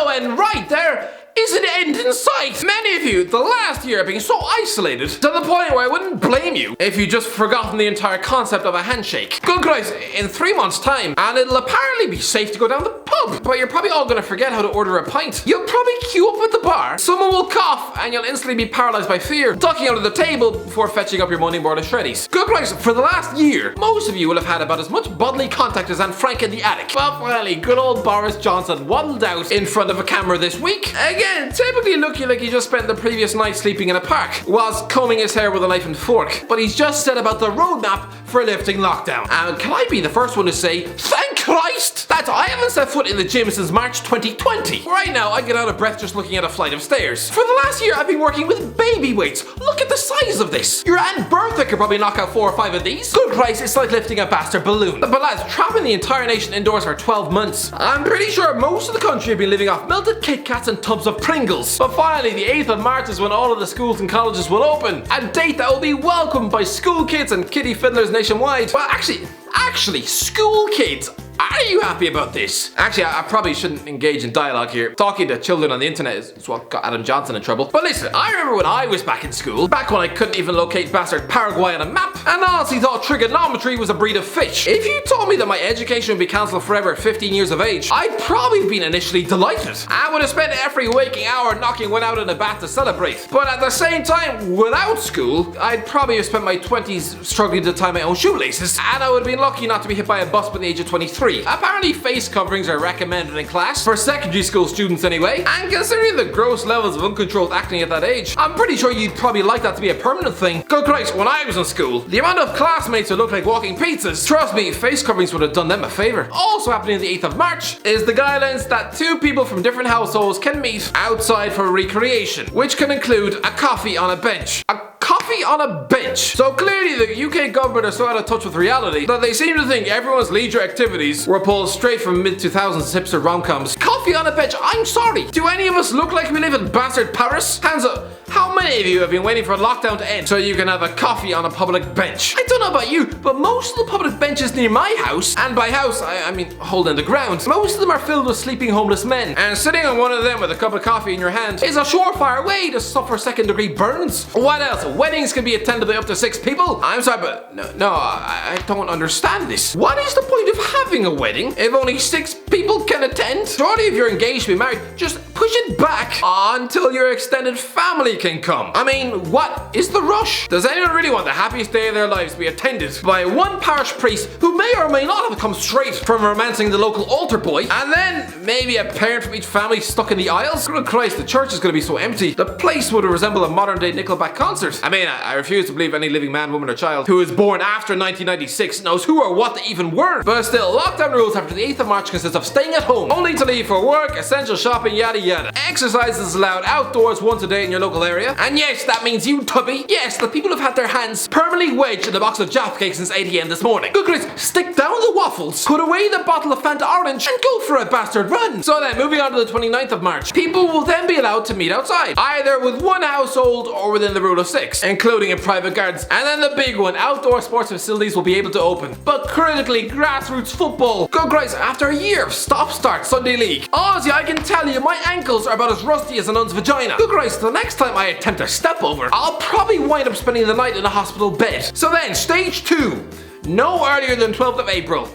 No, and right there is an end in sight. Many of you, the last year, have been so isolated to the point where I wouldn't blame you if you just forgotten the entire concept of a handshake. Good Christ, in 3 months' time, and it'll apparently be safe to go down the pub, but you're probably all gonna forget how to order a pint. You'll probably queue up at the bar, someone will cough, and you'll instantly be paralyzed by fear, ducking under the table before fetching up your morning board of shreddies. Good Christ, for the last year, most of you will have had about as much bodily contact as Anne Frank in the attic. But finally, good old Boris Johnson waddled out in front of a camera this week. Again, typically looking like he just spent the previous night sleeping in a park, whilst combing his hair with a knife and fork. But he's just said about the roadmap for lifting lockdown. And can I be the first one to say, thank Christ that I haven't set foot in the gym since March 2020. Right now, I get out of breath just looking at a flight of stairs. For the last year, I've been working with baby weights. Look at the size of this. Your Aunt Bertha could probably knock out 4 or 5 of these. Good Christ, it's like lifting a bastard balloon. But lads, trapping the entire nation indoors for 12 months. I'm pretty sure most of the country have been living off melted Kit Kats and tubs of Pringles. But finally, the 8th of March is when all of the schools and colleges will open. A date that will be welcomed by school kids and kiddie fiddlers nationwide. Well, actually, school kids. Are you happy about this? Actually, I probably shouldn't engage in dialogue here. Talking to children on the internet is what got Adam Johnson in trouble. But listen, I remember when I was back in school, back when I couldn't even locate bastard Paraguay on a map, and honestly thought trigonometry was a breed of fish. If you told me that my education would be cancelled forever at 15 years of age, I'd probably have been initially delighted. I would have spent every waking hour knocking one out in a bath to celebrate. But at the same time, without school, I'd probably have spent my 20s struggling to tie my own shoelaces, and I would have been lucky not to be hit by a bus by the age of 23. Apparently face coverings are recommended in class, for secondary school students anyway, and considering the gross levels of uncontrolled acting at that age, I'm pretty sure you'd probably like that to be a permanent thing. Good Christ, when I was in school, the amount of classmates who looked like walking pizzas, trust me, face coverings would have done them a favour. Also happening on the 8th of March is the guidelines that 2 people from different households can meet outside for recreation, which can include a coffee on a bench. Coffee on a bench. So clearly the UK government are so out of touch with reality that they seem to think everyone's leisure activities were pulled straight from mid-2000s hipster rom-coms. Coffee on a bench, I'm sorry. Do any of us look like we live in bastard Paris? Hands up. How many of you have been waiting for lockdown to end so you can have a coffee on a public bench? I don't know about you, but most of the public benches near my house, and by house I mean hole in the ground, most of them are filled with sleeping homeless men. And sitting on one of them with a cup of coffee in your hand is a surefire way to suffer second-degree burns. What else? Weddings can be attended by up to 6 people? I'm sorry, but I don't understand this. What is the point of having a wedding if only 6 people can attend? Surely if you're engaged to be married, just push it back until your extended family can come. I mean, what is the rush? Does anyone really want the happiest day of their lives to be attended by one parish priest who may or may not have come straight from romancing the local altar boy, and then maybe a parent from each family stuck in the aisles? Good Christ, the church is going to be so empty. The place would resemble a modern-day Nickelback concert. I mean, I refuse to believe any living man, woman, or child who was born after 1996 knows who or what they even were. But still, lockdown rules after the 8th of March consist of staying at home, only to leave for work, essential shopping, yada yada. Exercise is allowed outdoors once a day in your local area. And yes, that means you, Tubby. Yes, the people who've had their hands permanently wedged in a box of Jaffa cakes since 8 AM this morning. Good Christ, stick down the waffles, put away the bottle of Fanta Orange, and go for a bastard run. So then, moving on to the 29th of March, people will then be allowed to meet outside, either with one household or within the rule of 6, including in private gardens. And then the big one, outdoor sports facilities will be able to open. But critically, grassroots football. Good Christ, after a year of stop-start Sunday League, honestly, I can tell you my ankles are about as rusty as a nun's vagina. Good Christ, the next time I attempt a step over, I'll probably wind up spending the night in a hospital bed. So then, stage 2. No earlier than 12th of April.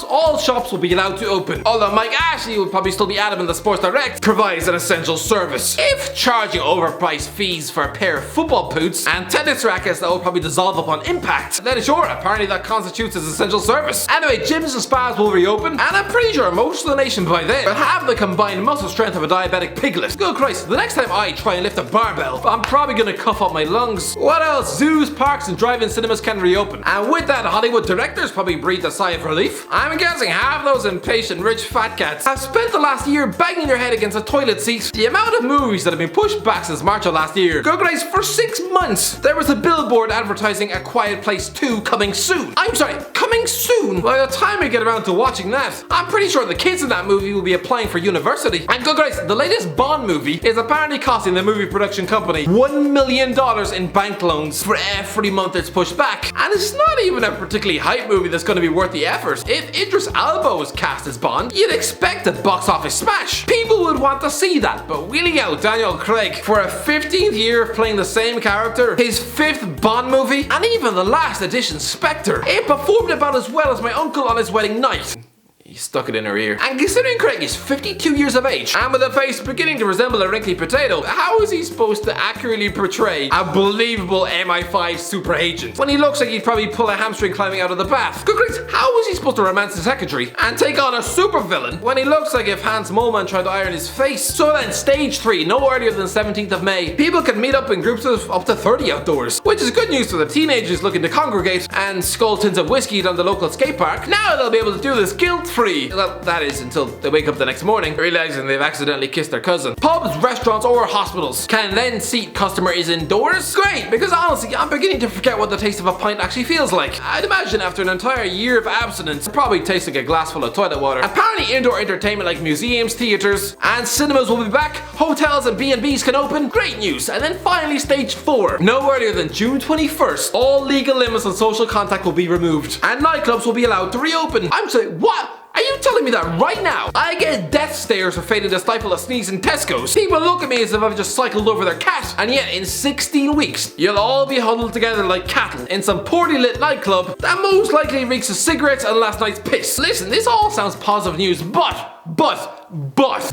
All shops will be allowed to open. Although Mike Ashley will probably still be adamant that Sports Direct provides an essential service. If charging overpriced fees for a pair of football boots and tennis rackets that will probably dissolve upon impact, then sure, apparently that constitutes as essential service. Anyway, gyms and spas will reopen, and I'm pretty sure most of the nation by then will have the combined muscle strength of a diabetic piglet. Good Christ, the next time I try and lift a barbell, I'm probably gonna cough up my lungs. What else? Zoos, parks, and drive-in cinemas can reopen. And with that, Hollywood directors probably breathed a sigh of relief. I'm guessing half those impatient rich fat cats have spent the last year banging their head against a toilet seat. The amount of movies that have been pushed back since March of last year. Good Christ, for 6 months, there was a billboard advertising A Quiet Place 2 coming soon. I'm sorry, coming soon? By the time we get around to watching that, I'm pretty sure the kids in that movie will be applying for university. And good Christ, the latest Bond movie is apparently costing the movie production company $1 million in bank loans for every month it's pushed back. And it's not even a particularly hype movie that's going to be worth the effort. universe. If Idris Elba was cast as Bond, you'd expect a box office smash. People would want to see that, but wheeling out Daniel Craig for a 15th year of playing the same character, his 5th Bond movie, and even the last edition Spectre, it performed about as well as my uncle on his wedding night. He stuck it in her ear. And considering Craig is 52 years of age, and with a face beginning to resemble a wrinkly potato, how is he supposed to accurately portray a believable MI5 super agent when he looks like he'd probably pull a hamstring climbing out of the bath? Good grief, how is he supposed to romance the secretary and take on a super villain when he looks like if Hans Moleman tried to iron his face? So then, stage 3, no earlier than 17th of May, people can meet up in groups of up to 30 outdoors, which is good news for the teenagers looking to congregate and skull tins of whiskey down the local skate park. Now they'll be able to do this guilt-free. Well, that is until they wake up the next morning, realizing they've accidentally kissed their cousin. Pubs, restaurants, or hospitals can then seat customers indoors. Great, because honestly, I'm beginning to forget what the taste of a pint actually feels like. I'd imagine after an entire year of abstinence, it probably tastes like a glass full of toilet water. Apparently, indoor entertainment like museums, theaters, and cinemas will be back. Hotels and B&Bs can open. Great news. And then finally, stage 4. No earlier than June 21st, all legal limits on social contact will be removed, and nightclubs will be allowed to reopen. I'm saying, what? Are you telling me that right now? I get death stares for failing to stifle a sneeze in Tesco's. People look at me as if I've just cycled over their cat. And yet, in 16 weeks, you'll all be huddled together like cattle in some poorly lit nightclub that most likely reeks of cigarettes and last night's piss. Listen, this all sounds positive news, but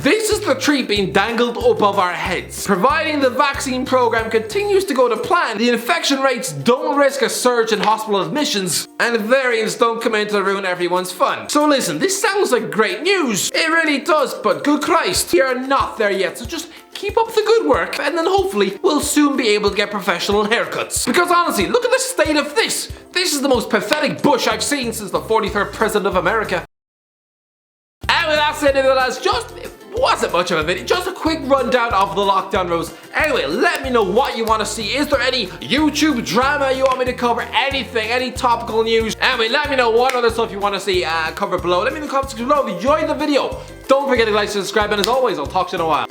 this is the treat being dangled above our heads. Providing the vaccine program continues to go to plan, the infection rates don't risk a surge in hospital admissions, and variants don't come in to ruin everyone's fun. So listen, this sounds like great news. It really does, but good Christ, we are not there yet, so just keep up the good work, and then hopefully we'll soon be able to get professional haircuts. Because honestly, look at the state of this. This is the most pathetic bush I've seen since the 43rd President of America. And with that said, it wasn't much of a video, just a quick rundown of the lockdown rules. Anyway, let me know what you want to see. Is there any YouTube drama you want me to cover? Anything, any topical news? Anyway, let me know what other stuff you want to see covered below. Let me know in the comments below if you enjoyed the video. Don't forget to like, subscribe, and as always, I'll talk to you in a while.